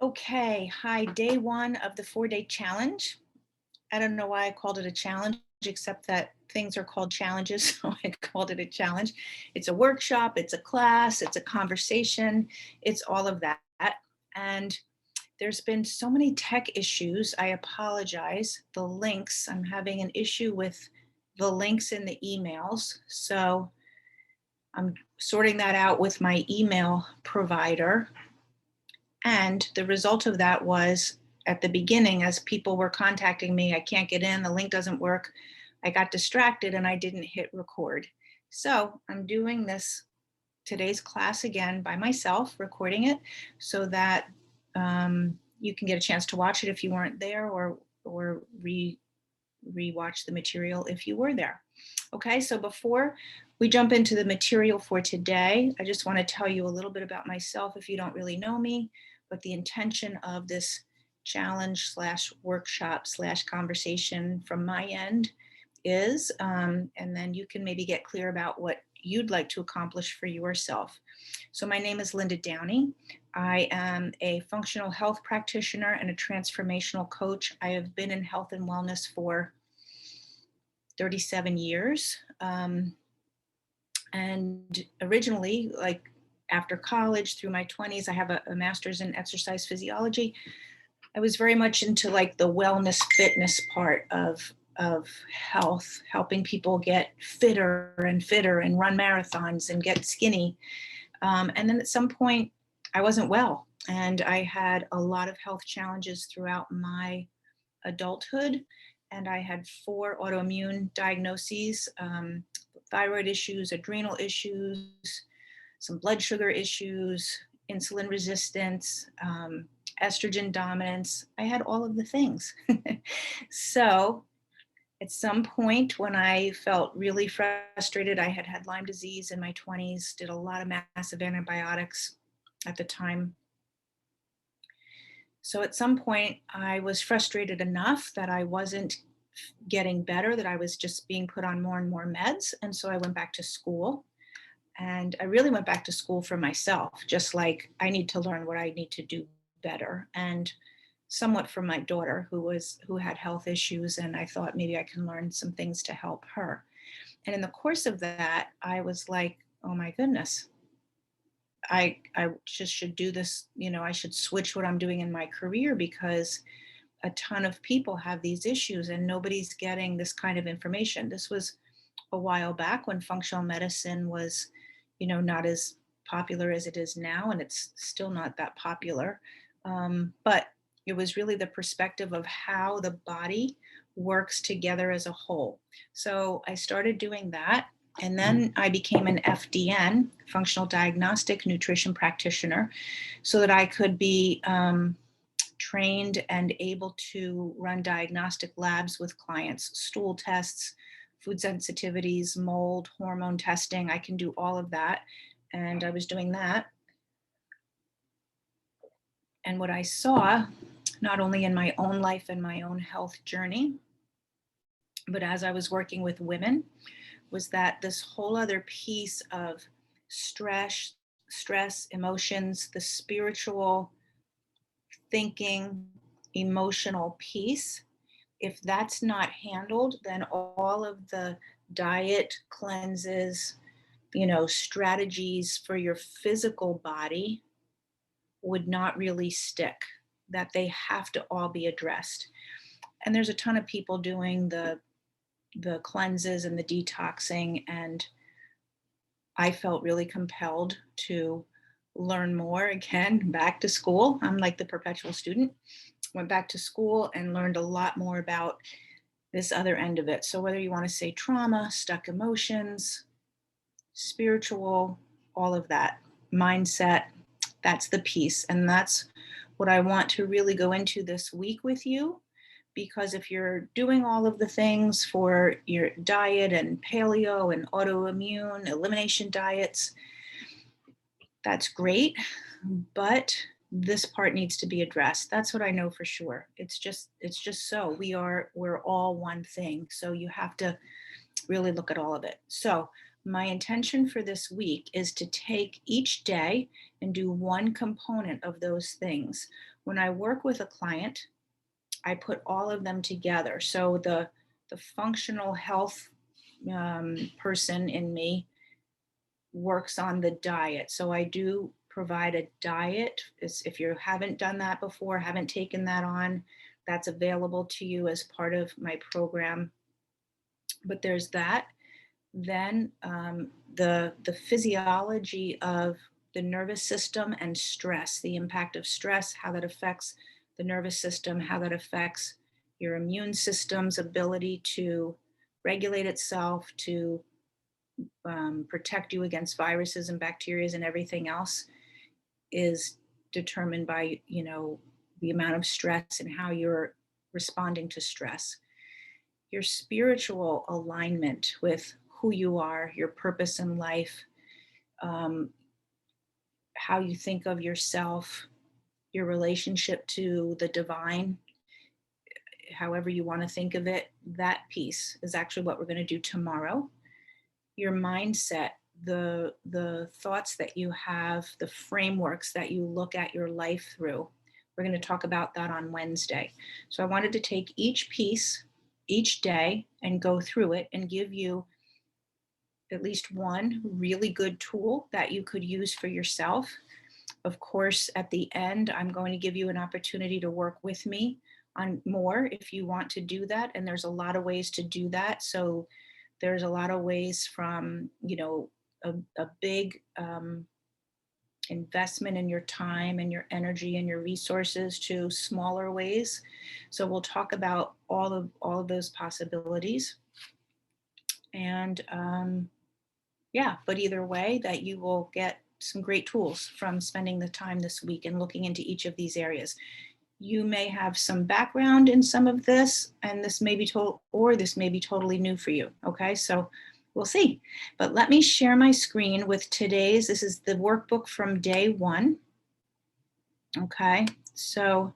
Okay, hi, day one of the 4-day challenge. I don't know why I called it a challenge, except that things are called challenges, so I called it a challenge. It's a workshop, it's a class, it's a conversation, it's all of that. And there's been so many tech issues. I apologize. The links, I'm having an issue with the links in the emails. So I'm sorting that out with my email provider. And the result of that was at the beginning, as people were contacting me, I can't get in, the link doesn't work. I got distracted and I didn't hit record. So I'm doing today's class again by myself, recording it so that you can get a chance to watch it if you weren't there, or rewatch the material if you were there. Okay, so before we jump into the material for today, I just want to tell you a little bit about myself if you don't really know me, but the intention of this challenge slash workshop slash conversation from my end is, and then you can maybe get clear about what you'd like to accomplish for yourself. So my name is Linda Downey. I am a functional health practitioner and a transformational coach. I have been in health and wellness for 37 years. And originally, like after college through my 20s, I have a master's in exercise physiology. I was very much into like the wellness fitness part of health, helping people get fitter and run marathons and get skinny. And then at some point, I wasn't well, and I had a lot of health challenges throughout my adulthood. And I had 4 autoimmune diagnoses, thyroid issues, adrenal issues, some blood sugar issues, insulin resistance, estrogen dominance. I had all of the things. So at some point when I felt really frustrated, I had Lyme disease in my 20s, did a lot of massive antibiotics at the time. So at some point, I was frustrated enough that I wasn't getting better, that I was just being put on more and more meds. And so I went back to school. And I really went back to school for myself, just like I need to learn what I need to do better. And somewhat for my daughter who had health issues. And I thought maybe I can learn some things to help her. And in the course of that, I was like, oh my goodness, I just should do this. I should switch what I'm doing in my career, because a ton of people have these issues and nobody's getting this kind of information. This was a while back when functional medicine was, not as popular as it is now, and it's still not that popular. But it was really the perspective of how the body works together as a whole. So I started doing that. And then I became an FDN, functional diagnostic nutrition practitioner, so that I could be trained and able to run diagnostic labs with clients, stool tests, food sensitivities, mold, hormone testing. I can do all of that. And I was doing that. And what I saw, not only in my own life and my own health journey, but as I was working with women, was that this whole other piece of stress, emotions, the spiritual thinking, emotional piece, if that's not handled, then all of the diet cleanses, strategies for your physical body would not really stick, that they have to all be addressed. And there's a ton of people doing the cleanses and the detoxing, and I felt really compelled to learn more again, back to school. I'm like the perpetual student. Went back to school and learned a lot more about this other end of it. So whether you want to say trauma, stuck emotions, spiritual, all of that, mindset, that's the piece. And that's what I want to really go into this week with you. Because if you're doing all of the things for your diet and paleo and autoimmune elimination diets, that's great, but this part needs to be addressed. That's what I know for sure. It's just so we're all one thing. So you have to really look at all of it. So my intention for this week is to take each day and do one component of those things, when I work with a client, I put all of them together. So the functional health person in me works on the diet. So I do provide a diet. If you haven't done that before, haven't taken that on, that's available to you as part of my program. But there's that. Then the physiology of the nervous system and stress, the impact of stress, how that affects the nervous system, how that affects your immune system's ability to regulate itself, to protect you against viruses and bacteria and everything else, is determined by, the amount of stress and how you're responding to stress. Your spiritual alignment with who you are, your purpose in life, um, how you think of yourself, your relationship to the divine, however you want to think of it, that piece is actually what we're going to do tomorrow. Your mindset, the thoughts that you have, the frameworks that you look at your life through. We're going to talk about that on Wednesday. So I wanted to take each piece each day and go through it and give you at least one really good tool that you could use for yourself. Of course, at the end, I'm going to give you an opportunity to work with me on more if you want to do that. And there's a lot of ways to do that. So there's a lot of ways from, a big investment in your time and your energy and your resources to smaller ways. So we'll talk about all of those possibilities. And yeah, but either way, that you will get some great tools from spending the time this week and looking into each of these areas. You may have some background in some of this, and this may be this may be totally new for you. Okay, so we'll see. But let me share my screen with today's. This is the workbook from day one. Okay, so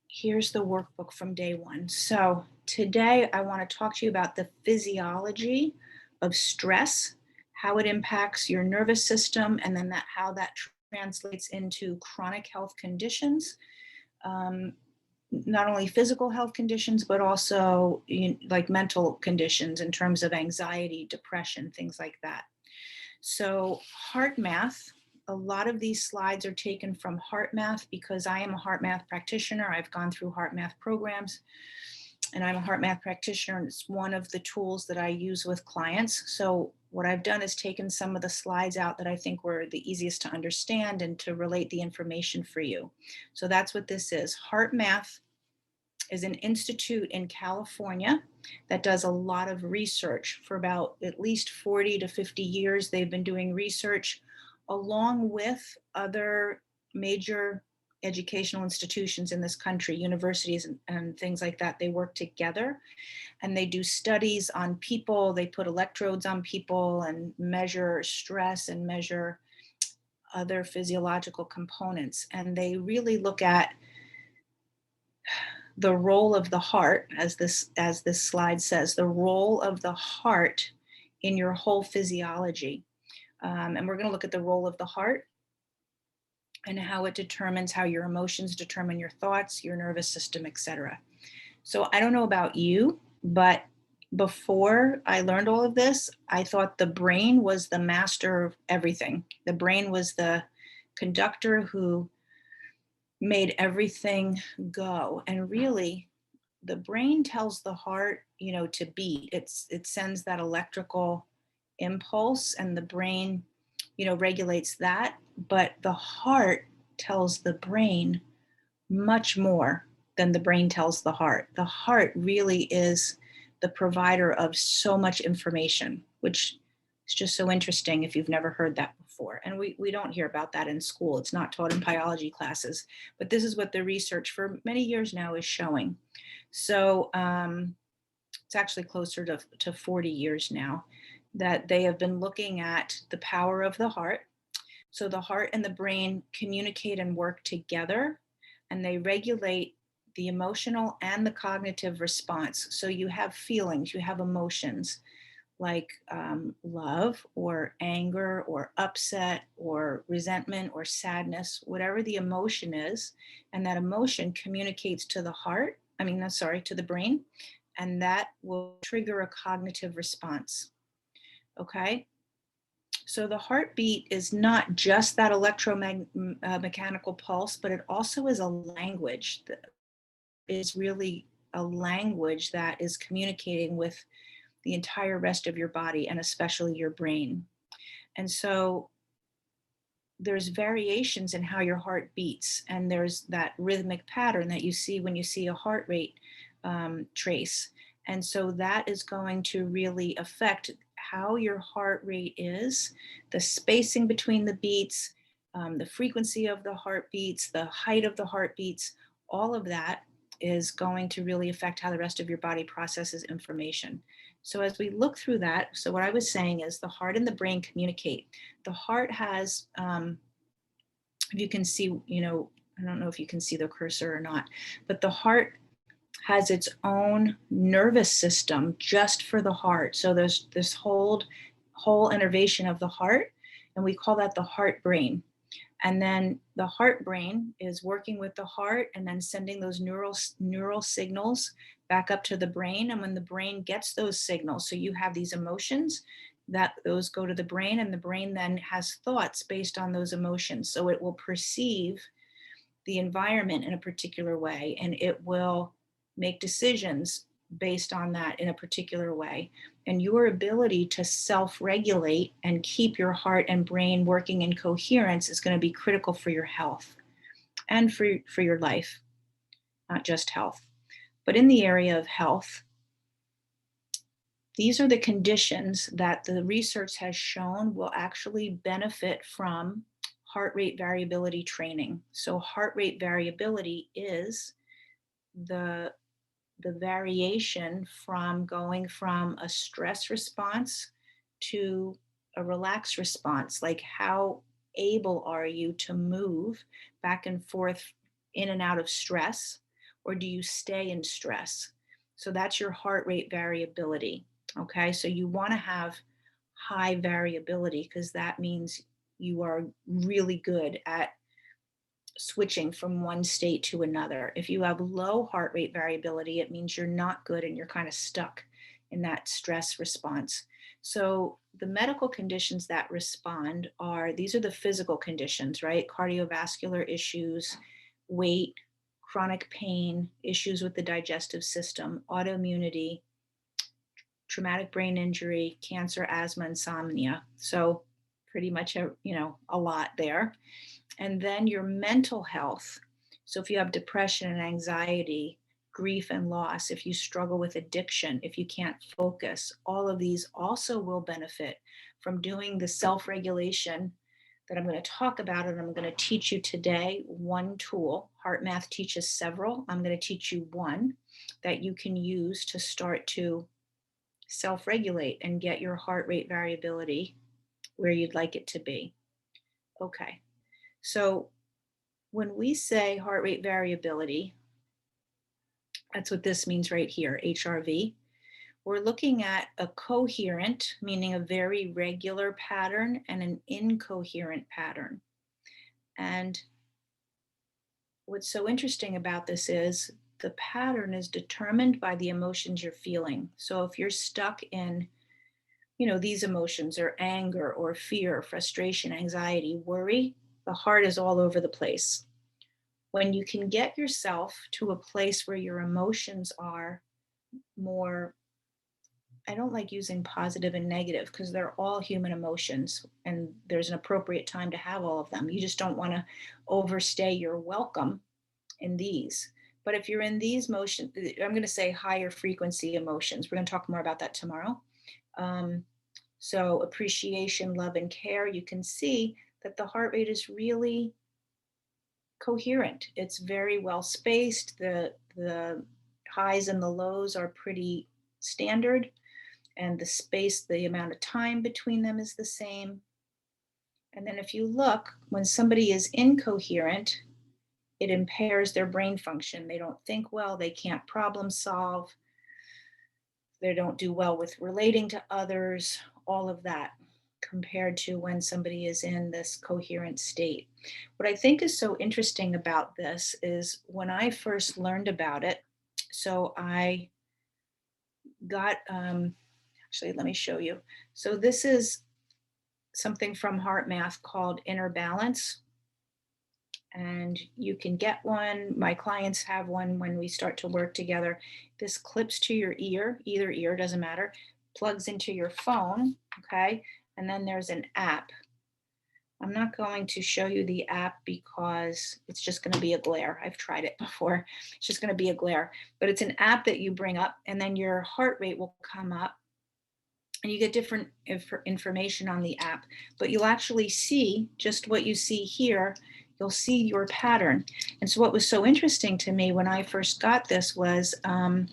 here's the workbook from day one. So today I want to talk to you about the physiology of stress, how it impacts your nervous system, and then how that translates into chronic health conditions, not only physical health conditions, but also like mental conditions in terms of anxiety, depression, things like that. So heart math, a lot of these slides are taken from heart math because I am a heart math practitioner. I've gone through heart math programs and I'm a heart math practitioner, and it's one of the tools that I use with clients. So what I've done is taken some of the slides out that I think were the easiest to understand and to relate the information for you. So that's what this is. Heart math is an institute in California that does a lot of research. For about at least 40 to 50 years, they've been doing research along with other major educational institutions in this country, universities and things like that. They work together and they do studies on people. They put electrodes on people and measure stress and measure other physiological components. And they really look at the role of the heart, as this slide says, the role of the heart in your whole physiology. And we're going to look at the role of the heart and how it determines how your emotions determine your thoughts, your nervous system, etc. So I don't know about you, but before I learned all of this, I thought the brain was the master of everything. The brain was the conductor who made everything go. And really, the brain tells the heart, to beat. It sends that electrical impulse, and the brain, regulates that. But the heart tells the brain much more than the brain tells the heart. The heart really is the provider of so much information, which is just so interesting if you've never heard that before. And we don't hear about that in school. It's not taught in biology classes, but this is what the research for many years now is showing. So it's actually closer to 40 years now that they have been looking at the power of the heart. So the heart and the brain communicate and work together, and they regulate the emotional and the cognitive response. So you have feelings, you have emotions, like love or anger or upset or resentment or sadness, whatever the emotion is. And that emotion communicates to the heart, to the brain, and that will trigger a cognitive response. Okay. So the heartbeat is not just that electromechanical pulse, but it also is a language that is really a language that is communicating with the entire rest of your body and especially your brain. And so there's variations in how your heart beats, and there's that rhythmic pattern that you see when you see a heart rate trace. And so that is going to really affect how your heart rate is, the spacing between the beats, the frequency of the heartbeats, the height of the heartbeats, all of that is going to really affect how the rest of your body processes information. So as we look through that, so what I was saying is the heart and the brain communicate. The heart has, if you can see, I don't know if you can see the cursor or not, but the heart has its own nervous system just for the heart. So there's this whole innervation of the heart, and we call that the heart brain. And then the heart brain is working with the heart and then sending those neural signals back up to the brain. And when the brain gets those signals, so you have these emotions, that those go to the brain, and the brain then has thoughts based on those emotions. So it will perceive the environment in a particular way, and it will make decisions based on that in a particular way. And your ability to self-regulate and keep your heart and brain working in coherence is going to be critical for your health and for your life, not just health. But in the area of health, these are the conditions that the research has shown will actually benefit from heart rate variability training. So heart rate variability is the variation from going from a stress response to a relaxed response. Like, how able are you to move back and forth in and out of stress, or do you stay in stress? So that's your heart rate variability. Okay, so you want to have high variability because that means you are really good at switching from one state to another. If you have low heart rate variability, it means you're not good and you're kind of stuck in that stress response. So the medical conditions that respond are, these are the physical conditions, right? Cardiovascular issues, weight, chronic pain, issues with the digestive system, autoimmunity, traumatic brain injury, cancer, asthma, insomnia. So pretty much a lot there. And then your mental health. So if you have depression and anxiety, grief and loss, if you struggle with addiction, if you can't focus, all of these also will benefit from doing the self-regulation that I'm going to talk about, and I'm going to teach you today one tool. Heart Math teaches several. I'm going to teach you one that you can use to start to self-regulate and get your heart rate variability where you'd like it to be. Okay, so when we say heart rate variability, that's what this means right here, HRV. We're looking at a coherent, meaning a very regular pattern, and an incoherent pattern. And what's so interesting about this is the pattern is determined by the emotions you're feeling. So if you're stuck in, these emotions, or anger or fear, frustration, anxiety, worry, the heart is all over the place. When you can get yourself to a place where your emotions are more, I don't like using positive and negative because they're all human emotions and there's an appropriate time to have all of them. You just don't want to overstay your welcome in these. But if you're in these motions, I'm going to say higher frequency emotions. We're going to talk more about that tomorrow. So appreciation, love, and care, you can see that the heart rate is really coherent. It's very well spaced. The highs and the lows are pretty standard, and the space, the amount of time between them is the same. And then if you look, when somebody is incoherent, it impairs their brain function. They don't think well, they can't problem solve. They don't do well with relating to others, all of that, compared to when somebody is in this coherent state. What I think is so interesting about this is when I first learned about it, so I got, actually, let me show you. So this is something from Heart Math called Inner Balance. And you can get one. My clients have one when we start to work together. This clips to your ear, either ear, doesn't matter, plugs into your phone, okay? And then there's an app. I'm not going to show you the app because it's just going to be a glare. I've tried it before. It's just going to be a glare. But it's an app that you bring up, and then your heart rate will come up, and you get different information on the app. But you'll actually see just what you see here. You'll see your pattern. And so what was so interesting to me when I first got this was I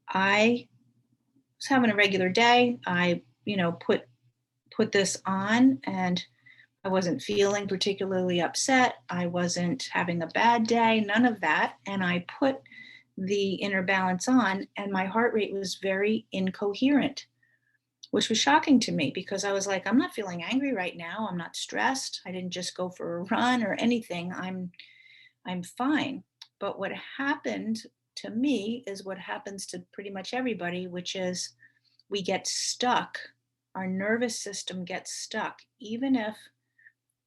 was having a regular day. I, put this on, and I wasn't feeling particularly upset. I wasn't having a bad day, none of that. And I put the Inner Balance on, and my heart rate was very incoherent, which was shocking to me because I was like, I'm not feeling angry right now. I'm not stressed. I didn't just go for a run or anything. I'm fine. But what happened to me is what happens to pretty much everybody, which is we get stuck. Our nervous system gets stuck. Even if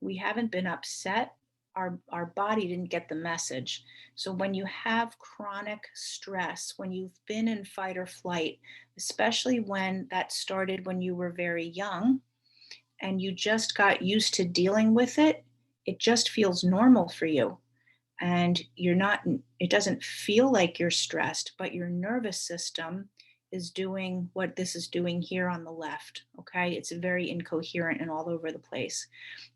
we haven't been upset, our body didn't get the message. So when you have chronic stress, when you've been in fight or flight, especially when that started when you were very young and you just got used to dealing with it, it just feels normal for you. And you're not, it doesn't feel like you're stressed, but your nervous system is doing what this is doing here on the left. Okay. It's very incoherent and all over the place.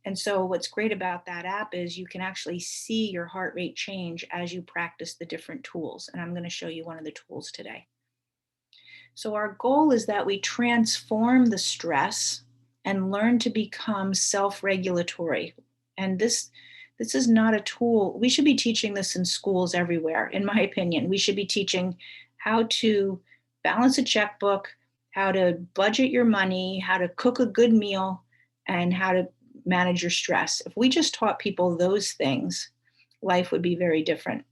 And so, what's great about that app is you can actually see your heart rate change as you practice the different tools. And I'm going to show you one of the tools today. So, our goal is that we transform the stress and learn to become self regulatory. And this is not a tool. We should be teaching this in schools everywhere, in my opinion. We should be teaching how to balance a checkbook, how to budget your money, how to cook a good meal, and how to manage your stress. If we just taught people those things, life would be very different,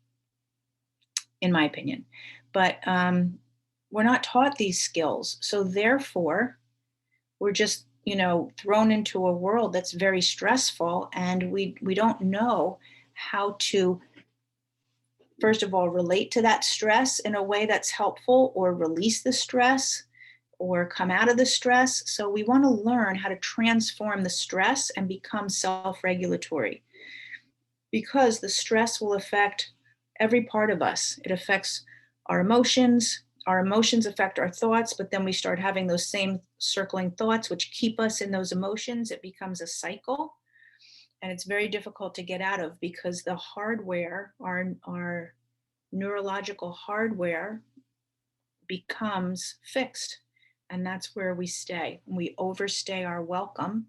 in my opinion. But we're not taught these skills. So therefore, we're just, thrown into a world that's very stressful, and we don't know how to, first of all, relate to that stress in a way that's helpful, or release the stress, or come out of the stress. So we want to learn how to transform the stress and become self-regulatory, because the stress will affect every part of us. It affects our emotions. Our emotions affect our thoughts, but then we start having those same circling thoughts, which keep us in those emotions. It becomes a cycle, and it's very difficult to get out of because the hardware, our neurological hardware, becomes fixed. And that's where we stay. We overstay our welcome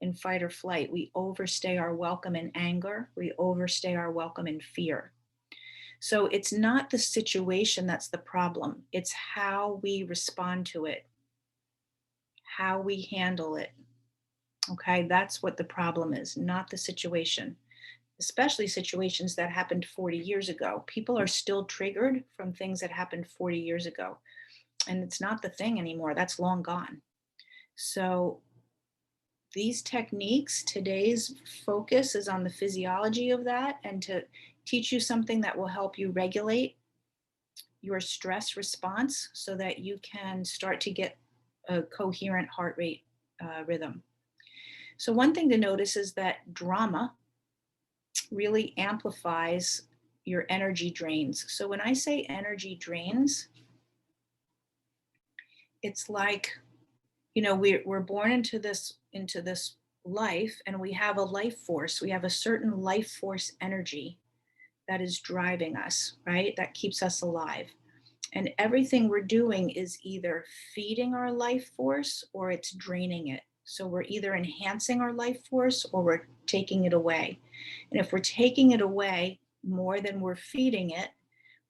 in fight or flight. We overstay our welcome in anger. We overstay our welcome in fear. So it's not the situation that's the problem. It's how we respond to it, how we handle it. Okay, that's what the problem is, not the situation, especially situations that happened 40 years ago. People are still triggered from things that happened 40 years ago. And it's not the thing anymore. That's long gone. So these techniques, today's focus is on the physiology of that, and to teach you something that will help you regulate your stress response so that you can start to get a coherent heart rate rhythm. So one thing to notice is that drama really amplifies your energy drains. So when I say energy drains, it's like, we're born into this life, and we have a life force. We have a certain life force energy that is driving us, right? That keeps us alive. And everything we're doing is either feeding our life force or it's draining it. So we're either enhancing our life force or we're taking it away. And if we're taking it away more than we're feeding it,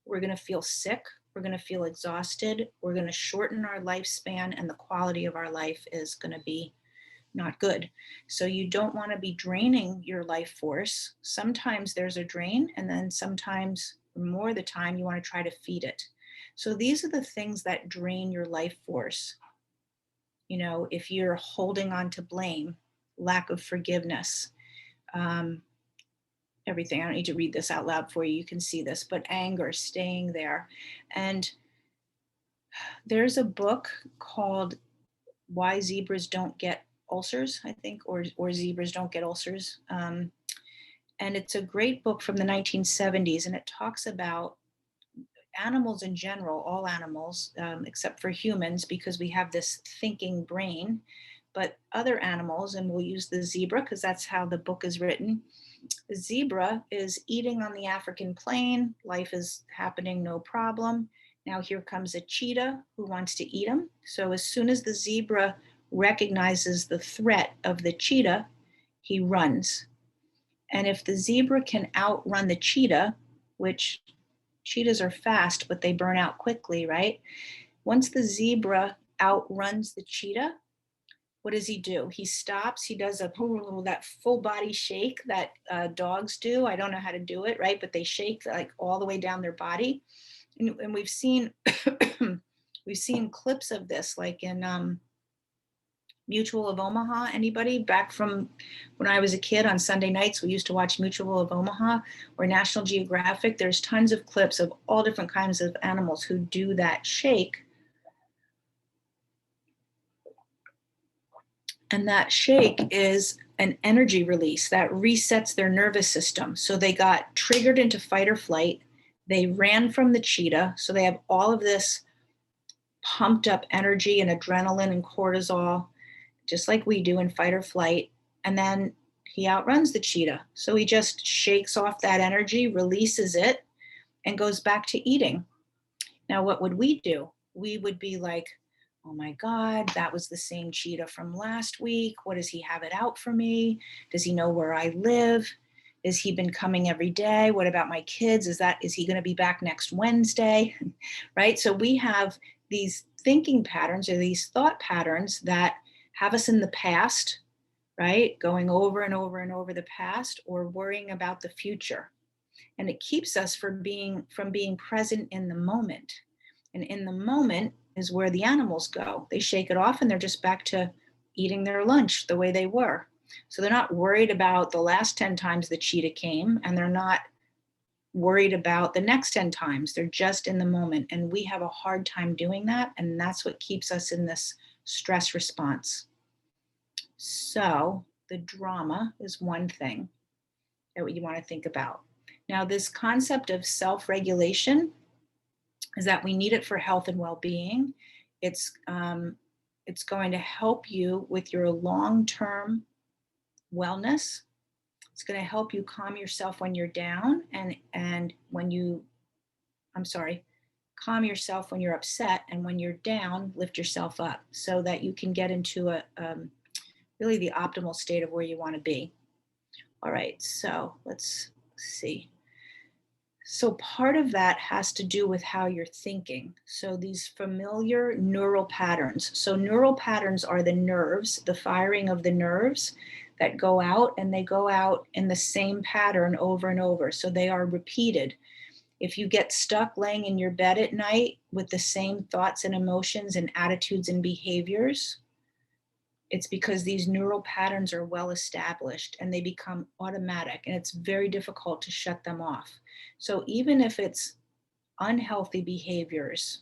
we're going to feel sick. we're going to feel exhausted, we're going to shorten our lifespan, and the quality of our life is going to be not good. So you don't want to be draining your life force. Sometimes there's a drain, and then sometimes, more of the time, you want to try to feed it. So these are the things that drain your life force. You know, if you're holding on to blame, lack of forgiveness, um, everything. I don't need to read this out loud for you. You can see this, but anger, staying there. And there's a book called Why Zebras Don't Get Ulcers, I think, or Zebras Don't Get Ulcers. And it's a great book from the 1970s, and it talks about animals in general, all animals, except for humans, because we have this thinking brain, but other animals, and we'll use the zebra because that's how the book is written. The zebra is eating on the African plain. Life is happening, no problem. Now here comes a cheetah who wants to eat him. So as soon as the zebra recognizes the threat of the cheetah, he runs. And if the zebra can outrun the cheetah, which cheetahs are fast, but they burn out quickly, right? Once the zebra outruns the cheetah, what does he do? He stops. He does that full body shake that dogs do. I don't know how to do it, right? But they shake like all the way down their body, and we've seen we've seen clips of this, like in Mutual of Omaha. Anybody back from when I was a kid on Sunday nights, we used to watch Mutual of Omaha or National Geographic. There's tons of clips of all different kinds of animals who do that shake. And that shake is an energy release that resets their nervous system. So they got triggered into fight or flight. They ran from the cheetah. So they have all of this pumped up energy and adrenaline and cortisol, just like we do in fight or flight. And then he outruns the cheetah. So he just shakes off that energy, releases it, and goes back to eating. Now, what would we do? We would be like, oh my God, that was the same cheetah from last week. What does he have it out for me? Does he know where I live? Has he been coming every day? What about my kids? Is he going to be back next Wednesday? Right? So we have these thinking patterns or these thought patterns that have us in the past, right? Going over and over and over the past, or worrying about the future. And it keeps us from being present in the moment. And in the moment is where the animals go. They shake it off and they're just back to eating their lunch the way they were. So they're not worried about the last 10 times the cheetah came, and they're not worried about the next 10 times. They're just in the moment. And we have a hard time doing that. And that's what keeps us in this stress response. So the drama is one thing that you want to think about. Now, this concept of self-regulation is that we need it for health and well-being. It's going to help you with your long-term wellness. It's going to help you calm yourself when you're down, and when you, calm yourself when you're upset, and when you're down, lift yourself up so that you can get into a really the optimal state of where you want to be. All right, so let's see. So part of that has to do with how you're thinking. So these familiar neural patterns. So neural patterns are the nerves, the firing of the nerves that go out, and they go out in the same pattern over and over. So they are repeated. If you get stuck laying in your bed at night with the same thoughts and emotions and attitudes and behaviors, it's because these neural patterns are well established and they become automatic, and it's very difficult to shut them off. So even if it's unhealthy behaviors,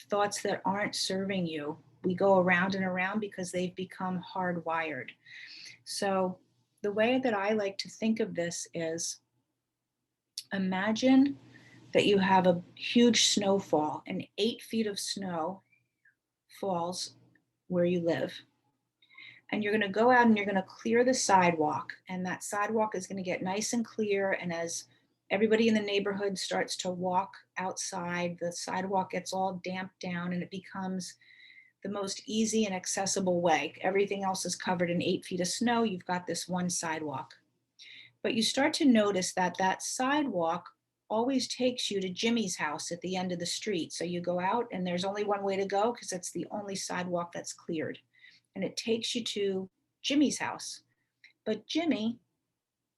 thoughts that aren't serving you, we go around and around because they've become hardwired. So the way that I like to think of this is, imagine that you have a huge snowfall and 8 feet of snow falls where you live. And you're going to go out and you're going to clear the sidewalk, and that sidewalk is going to get nice and clear. And as everybody in the neighborhood starts to walk outside, the sidewalk gets all damped down and it becomes the most easy and accessible way. Everything else is covered in 8 feet of snow. You've got this one sidewalk. But you start to notice that that sidewalk always takes you to Jimmy's house at the end of the street. So you go out and there's only one way to go because it's the only sidewalk that's cleared. And it takes you to Jimmy's house. But Jimmy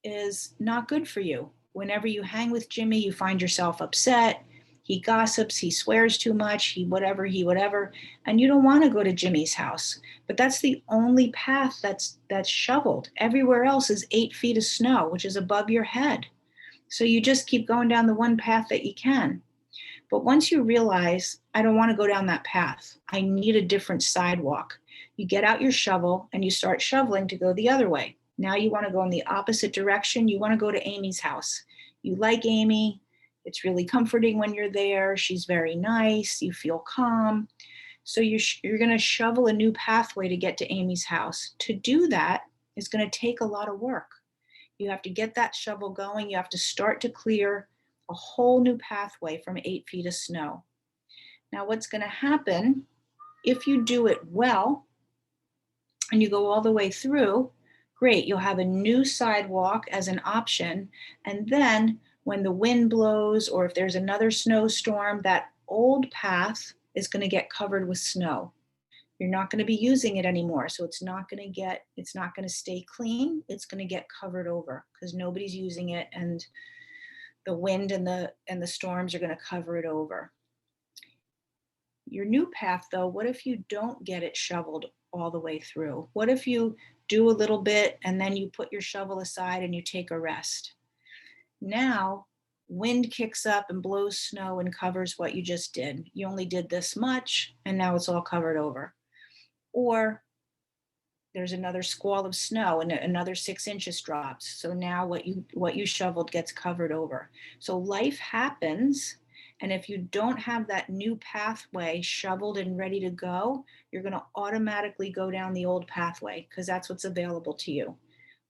is not good for you. Whenever you hang with Jimmy, you find yourself upset. He gossips, he swears too much, he whatever, and you don't want to go to Jimmy's house. But that's the only path that's shoveled. Everywhere else is 8 feet of snow, which is above your head. So you just keep going down the one path that you can. But once you realize, I don't want to go down that path, I need a different sidewalk, you get out your shovel and you start shoveling to go the other way. Now you want to go in the opposite direction. You want to go to Amy's house. You like Amy. It's really comforting when you're there. She's very nice. You feel calm. So you're going to shovel a new pathway to get to Amy's house. To do that is going to take a lot of work. You have to get that shovel going. You have to start to clear a whole new pathway from 8 feet of snow. Now, what's going to happen if you do it well and you go all the way through, great, you'll have a new sidewalk as an option. And then when the wind blows or if there's another snowstorm, that old path is going to get covered with snow. You're not going to be using it anymore. So it's not going to stay clean. It's going to get covered over because nobody's using it, and the wind and the storms are going to cover it over. Your new path, though, what if you don't get it shoveled all the way through? What if you do a little bit and then you put your shovel aside and you take a rest? Now, wind kicks up and blows snow and covers what you just did. You only did this much and now it's all covered over. Or there's another squall of snow and another 6 inches drops. So now what you shoveled gets covered over. So life happens. And if you don't have that new pathway shoveled and ready to go, you're going to automatically go down the old pathway because that's what's available to you.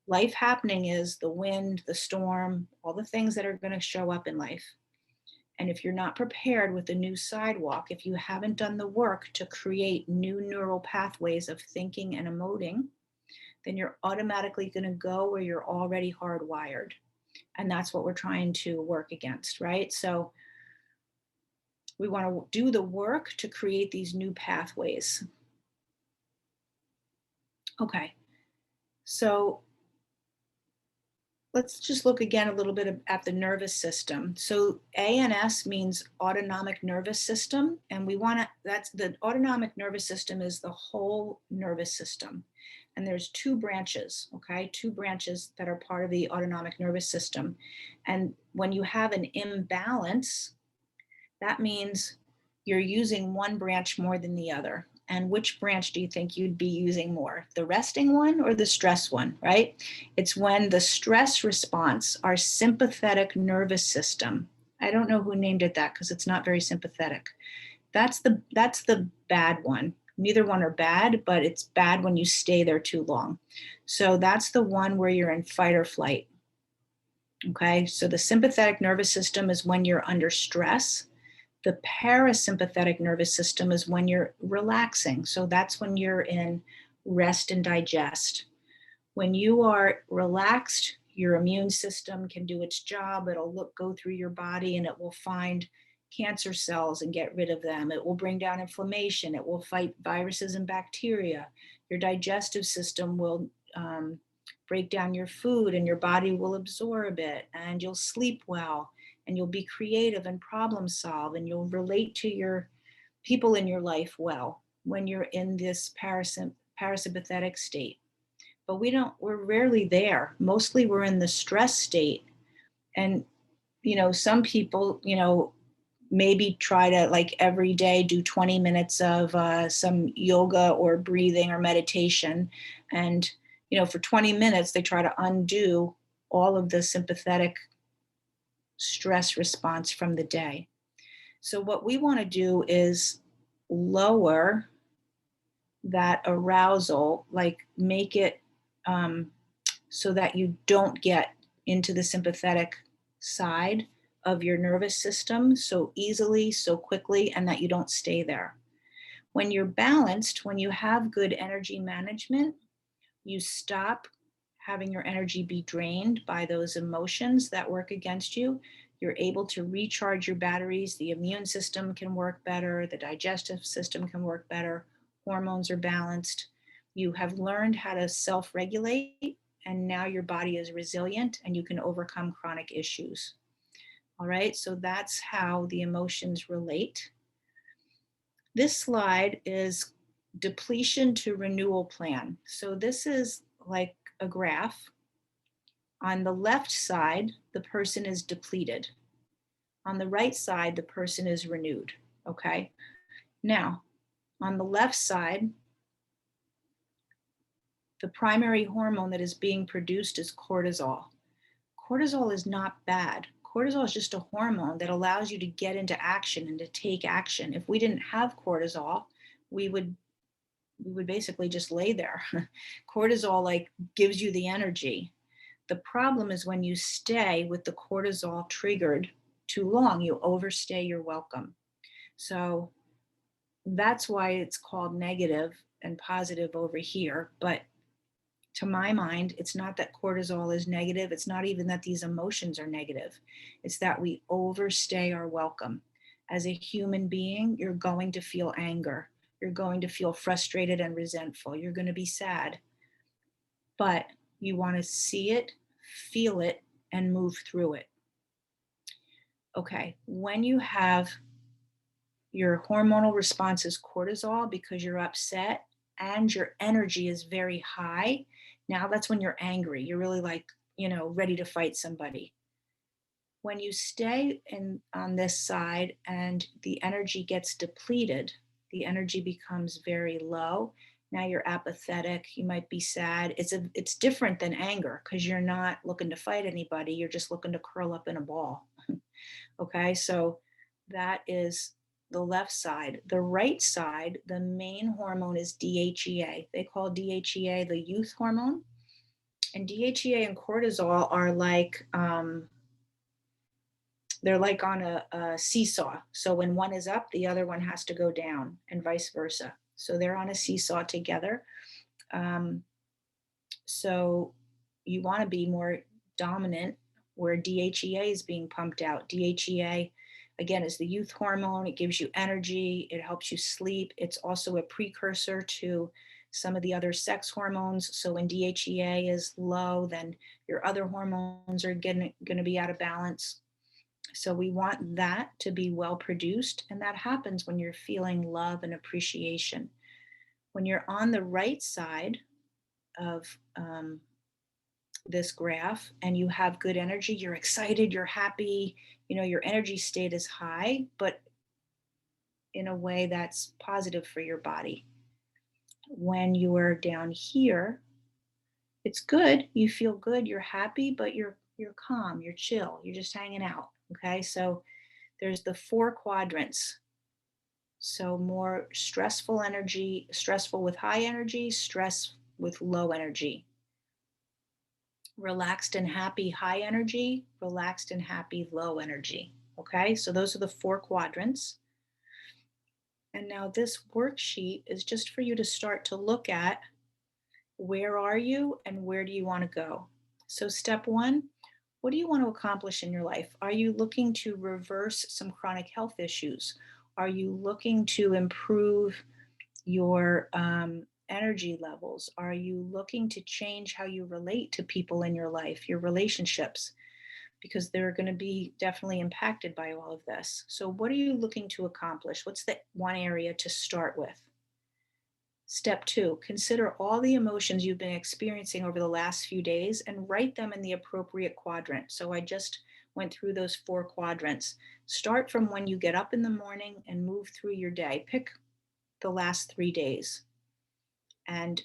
Life happening is the wind, the storm, all the things that are going to show up in life. And if you're not prepared with a new sidewalk, if you haven't done the work to create new neural pathways of thinking and emoting, then you're automatically going to go where you're already hardwired. And that's what we're trying to work against, right? So we want to do the work to create these new pathways. Okay, so let's just look again a little bit at the nervous system. So ANS means autonomic nervous system, and that's the autonomic nervous system is the whole nervous system. And there's 2 branches, okay? 2 branches that are part of the autonomic nervous system. And when you have an imbalance, that means you're using one branch more than the other. And which branch do you think you'd be using more? The resting one or the stress one, right? It's when the stress response, our sympathetic nervous system, I don't know who named it that because it's not very sympathetic. That's the bad one. Neither one are bad, but it's bad when you stay there too long. So that's the one where you're in fight or flight. Okay, so the sympathetic nervous system is when you're under stress. The parasympathetic nervous system is when you're relaxing. So that's when you're in rest and digest. When you are relaxed, your immune system can do its job. It'll go through your body and it will find cancer cells and get rid of them. It will bring down inflammation. It will fight viruses and bacteria. Your digestive system will break down your food and your body will absorb it, and you'll sleep well, and you'll be creative and problem solve, and you'll relate to your people in your life well when you're in this parasympathetic state. But we're rarely there. Mostly we're in the stress state. And, some people, maybe try to like every day do 20 minutes of some yoga or breathing or meditation. And, for 20 minutes, they try to undo all of the sympathetic stress response from the day. So what we want to do is lower that arousal, like make it so that you don't get into the sympathetic side of your nervous system so easily, so quickly, and that you don't stay there. When you're balanced, when you have good energy management, you stop having your energy be drained by those emotions that work against you. You're able to recharge your batteries. The immune system can work better. The digestive system can work better. Hormones are balanced. You have learned how to self-regulate, and now your body is resilient and you can overcome chronic issues. All right, so that's how the emotions relate. This slide is depletion to renewal plan. So this is like a graph. On the left side, the person is depleted. On the right side, the person is renewed. Okay. Now, on the left side, the primary hormone that is being produced is cortisol. Cortisol is not bad. Cortisol is just a hormone that allows you to get into action and to take action. If we didn't have cortisol, we would basically just lay there. Cortisol like gives you the energy. The problem is when you stay with the cortisol triggered too long, you overstay your welcome. So that's why it's called negative and positive over here. But to my mind, it's not that cortisol is negative. It's not even that these emotions are negative. It's that we overstay our welcome. As a human being, you're going to feel anger. You're going to feel frustrated and resentful. You're going to be sad. But you want to see it, feel it, and move through it. Okay, when you have your hormonal response is cortisol because you're upset and your energy is very high, now that's when you're angry. You're really like, ready to fight somebody. When you stay on this side and the energy gets depleted, the energy becomes very low. Now you're apathetic, you might be sad. It's different than anger because you're not looking to fight anybody, you're just looking to curl up in a ball. Okay, so that is the left side. The right side, the main hormone is DHEA. They call DHEA the youth hormone. And DHEA and cortisol are like, they're like on a seesaw. So when one is up, the other one has to go down and vice versa. So they're on a seesaw together. So you want to be more dominant where DHEA is being pumped out. DHEA, again, is the youth hormone. It gives you energy. It helps you sleep. It's also a precursor to some of the other sex hormones. So when DHEA is low, then your other hormones are going to be out of balance. So we want that to be well produced. And that happens when you're feeling love and appreciation. When you're on the right side of this graph and you have good energy, you're excited, you're happy, your energy state is high, but in a way that's positive for your body. When you are down here, it's good, you feel good, you're happy, but you're calm, you're chill, you're just hanging out. Okay, so there's the 4 quadrants. So more stressful energy, stressful with high energy, stress with low energy. Relaxed and happy, high energy, relaxed and happy, low energy. Okay, so those are the 4 quadrants. And now this worksheet is just for you to start to look at where are you and where do you want to go. So step 1, what do you want to accomplish in your life? Are you looking to reverse some chronic health issues? Are you looking to improve your energy levels? Are you looking to change how you relate to people in your life, your relationships? Because they're going to be definitely impacted by all of this. So what are you looking to accomplish? What's the one area to start with? Step 2, consider all the emotions you've been experiencing over the last few days and write them in the appropriate quadrant. So I just went through those 4 quadrants. Start from when you get up in the morning and move through your day. Pick the last 3 days and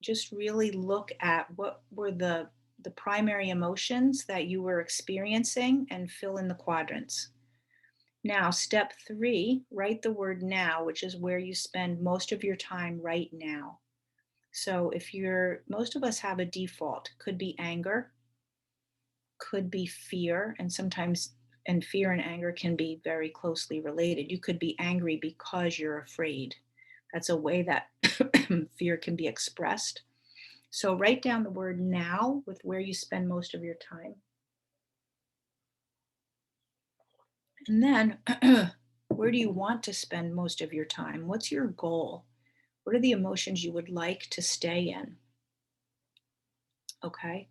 just really look at what were the primary emotions that you were experiencing and fill in the quadrants. Now, step 3, write the word now, which is where you spend most of your time right now. So most of us have a default, could be anger, could be fear, and sometimes, and fear and anger can be very closely related. You could be angry because you're afraid. That's a way that fear can be expressed. So write down the word now with where you spend most of your time. And then where do you want to spend most of your time? What's your goal? What are the emotions you would like to stay in? Okay.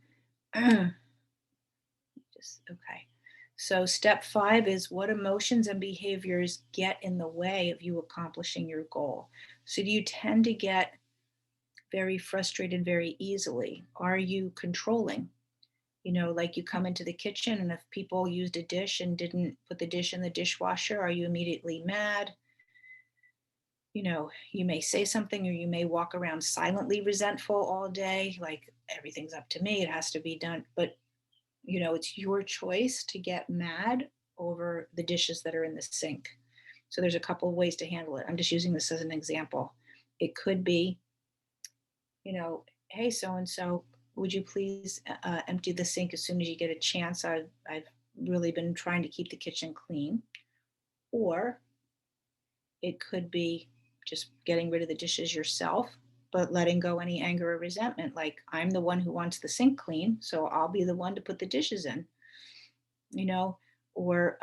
Just okay. So step 5 is what emotions and behaviors get in the way of you accomplishing your goal. So do you tend to get very frustrated very easily? Are you controlling? Like you come into the kitchen and if people used a dish and didn't put the dish in the dishwasher, are you immediately mad? You may say something or you may walk around silently resentful all day, like everything's up to me, it has to be done. But it's your choice to get mad over the dishes that are in the sink. So there's a couple of ways to handle it. I'm just using this as an example. It could be, hey, so and so, would you please empty the sink as soon as you get a chance? I've really been trying to keep the kitchen clean. Or it could be just getting rid of the dishes yourself, but letting go any anger or resentment. Like, I'm the one who wants the sink clean, so I'll be the one to put the dishes in, you know, or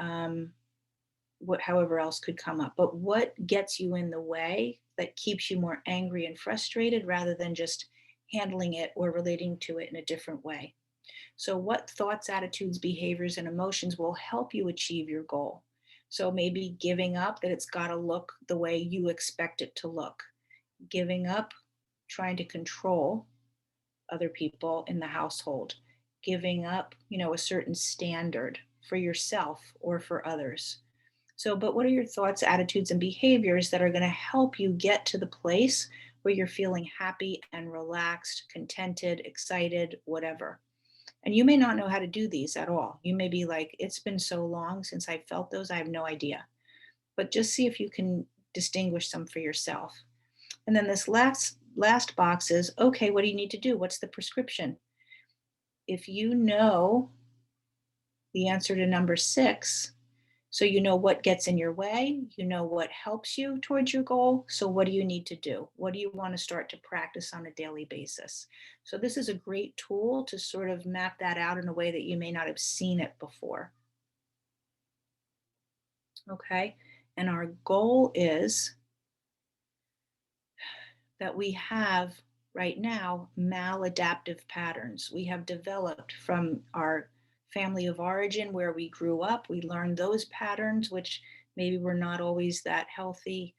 what, however else could come up. But what gets you in the way that keeps you more angry and frustrated rather than just handling it or relating to it in a different way? So, what thoughts, attitudes, behaviors, and emotions will help you achieve your goal? So, maybe giving up that it's got to look the way you expect it to look, giving up trying to control other people in the household, giving up, a certain standard for yourself or for others. So, but what are your thoughts, attitudes, and behaviors that are going to help you get to the place where you're feeling happy and relaxed, contented, excited, whatever? And you may not know how to do these at all. You may be like, it's been so long since I felt those, I have no idea. But just see if you can distinguish some for yourself. And then this last box is, okay, what do you need to do? What's the prescription? If you know the answer to number 6, so you know what gets in your way, you know what helps you towards your goal. So what do you need to do? What do you want to start to practice on a daily basis? So this is a great tool to sort of map that out in a way that you may not have seen it before. Okay. And our goal is that we have right now maladaptive patterns. We have developed from our family of origin where we grew up. We learned those patterns, which maybe were not always that healthy.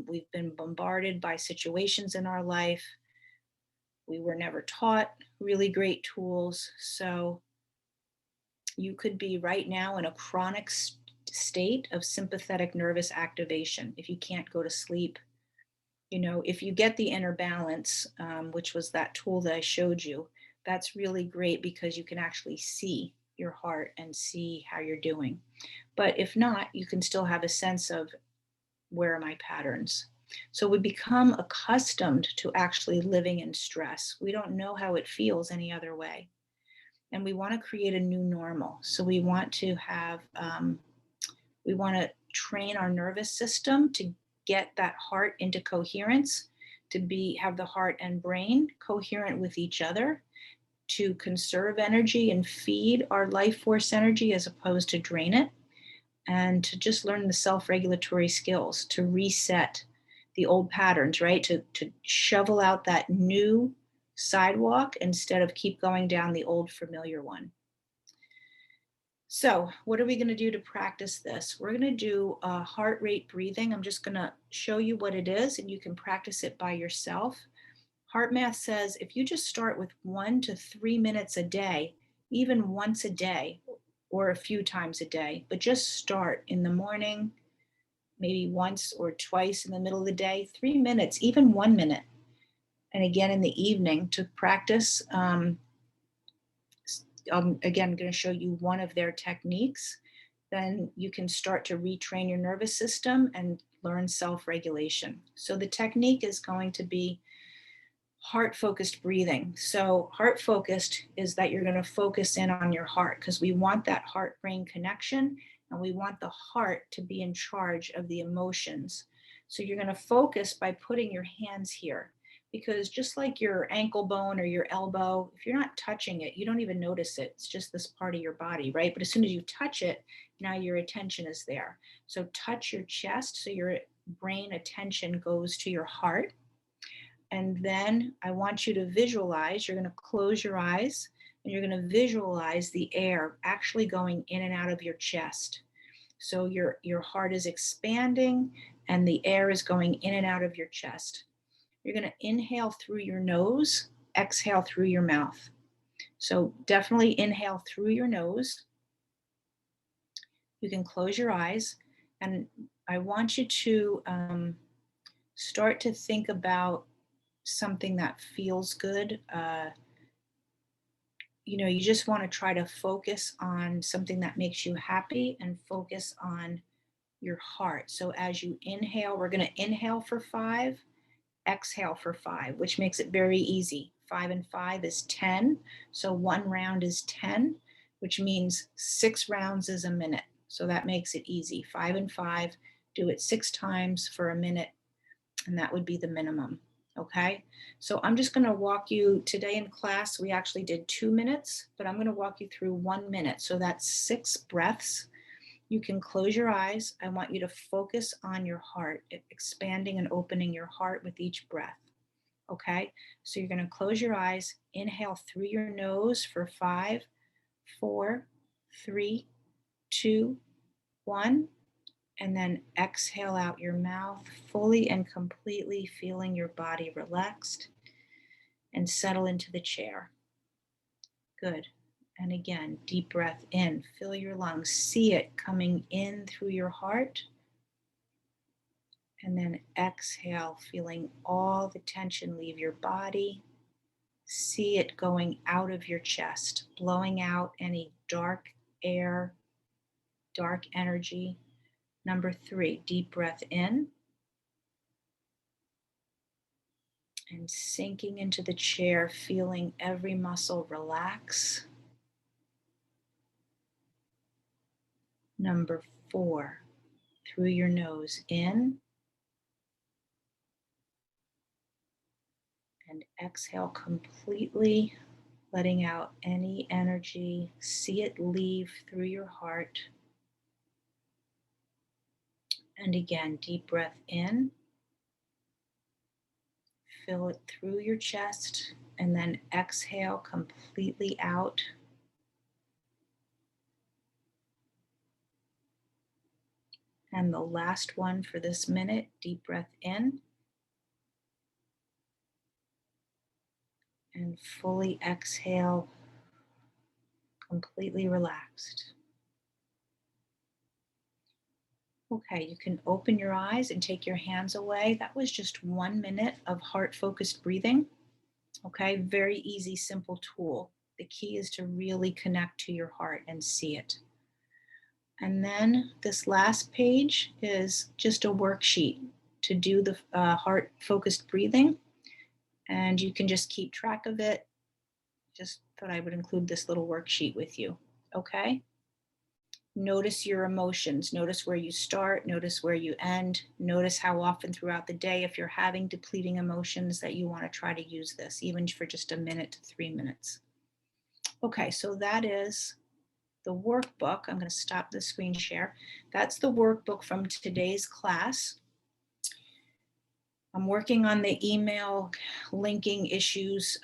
We've been bombarded by situations in our life. We were never taught really great tools. So you could be right now in a chronic state of sympathetic nervous activation. If you can't go to sleep, if you get the inner balance, which was that tool that I showed you, that's really great because you can actually see your heart and see how you're doing. But if not, you can still have a sense of where are my patterns. So we become accustomed to actually living in stress. We don't know how it feels any other way. And we want to create a new normal. So we want to have we want to train our nervous system to get that heart into coherence, to have the heart and brain coherent with each other, to conserve energy and feed our life force energy as opposed to drain it, and to just learn the self-regulatory skills to reset the old patterns, right? To shovel out that new sidewalk instead of keep going down the old familiar one. So, what are we going to do to practice this? We're going to do heart rate breathing. I'm just going to show you what it is, and you can practice it by yourself. Heart Math says if you just start with 1 to 3 minutes a day, even once a day or a few times a day, but just start in the morning, maybe once or twice in the middle of the day, 3 minutes, even 1 minute, and again in the evening to practice. Again, I'm going to show you one of their techniques. Then you can start to retrain your nervous system and learn self-regulation. So the technique is going to be heart focused breathing. So heart focused is that you're going to focus in on your heart because we want that heart brain connection and we want the heart to be in charge of the emotions. So you're going to focus by putting your hands here. because just like your ankle bone or your elbow, if you're not touching it, you don't even notice it. It's just this part of your body, right? But as soon as you touch it, now your attention is there. So touch your chest so your brain attention goes to your heart. And then I want you to visualize, you're going to close your eyes and you're going to visualize the air actually going in and out of your chest. So your heart is expanding and the air is going in and out of your chest. You're going to inhale through your nose, exhale through your mouth. So definitely inhale through your nose. You can close your eyes, and I want you to start to think about something that feels good. You just want to try to focus on something that makes you happy and focus on your heart. So as you inhale, we're going to inhale for 5, exhale for 5, which makes it very easy. 5 and 5 is 10. So one round is 10, which means 6 rounds is a minute. So that makes it easy. 5 and 5, do it 6 times for a minute, and that would be the minimum. Okay, so I'm just going to walk you today in class. We actually did 2 minutes, but I'm going to walk you through 1 minute. So that's 6 breaths. You can close your eyes. I want you to focus on your heart, expanding and opening your heart with each breath. Okay, so you're going to close your eyes, inhale through your nose for 5, 4, 3, 2, 1. And then exhale out your mouth, fully and completely feeling your body relaxed, and settle into the chair. Good. And again, deep breath in, fill your lungs, see it coming in through your heart. And then exhale, feeling all the tension leave your body. See it going out of your chest, blowing out any dark air, dark energy. Number 3, deep breath in. And sinking into the chair, feeling every muscle relax. Number 4, through your nose in. And exhale completely, letting out any energy. See it leave through your heart. And again, deep breath in. Fill it through your chest, and then exhale completely out. And the last one for this minute, deep breath in. And fully exhale, completely relaxed. Okay, you can open your eyes and take your hands away. That was just 1 minute of heart-focused breathing. Okay, very easy, simple tool. The key is to really connect to your heart and see it. And then this last page is just a worksheet to do the heart-focused breathing. And you can just keep track of it. Just thought I would include this little worksheet with you. Okay? Notice your emotions. Notice where you start. Notice where you end. Notice how often throughout the day, if you're having depleting emotions, that you want to try to use this, even for just a minute to 3 minutes. Okay, so that is the workbook. I'm going to stop the screen share. That's the workbook from today's class. I'm working on the email linking issues.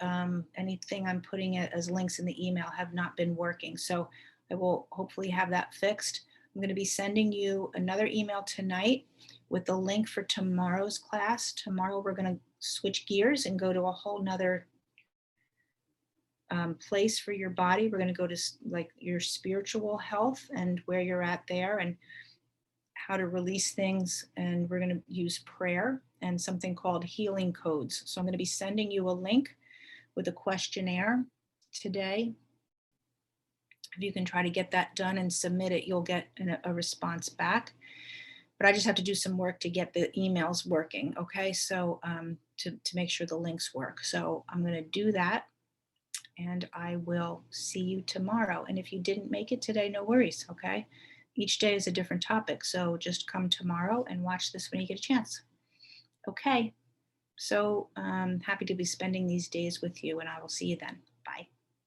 Anything I'm putting it as links in the email have not been working. So I will hopefully have that fixed. I'm going to be sending you another email tonight with the link for tomorrow's class. Tomorrow we're going to switch gears and go to a whole nother place for your body. We're going to go to like your spiritual health and where you're at there and how to release things. And we're going to use prayer and something called healing codes. So I'm going to be sending you a link with a questionnaire today. If you can try to get that done and submit it, you'll get a response back. But I just have to do some work to get the emails working. Okay, so to make sure the links work. So I'm going to do that. And I will see you tomorrow. And if you didn't make it today, no worries, okay? Each day is a different topic. So just come tomorrow and watch this when you get a chance. Okay, So happy to be spending these days with you, and I will see you then. Bye.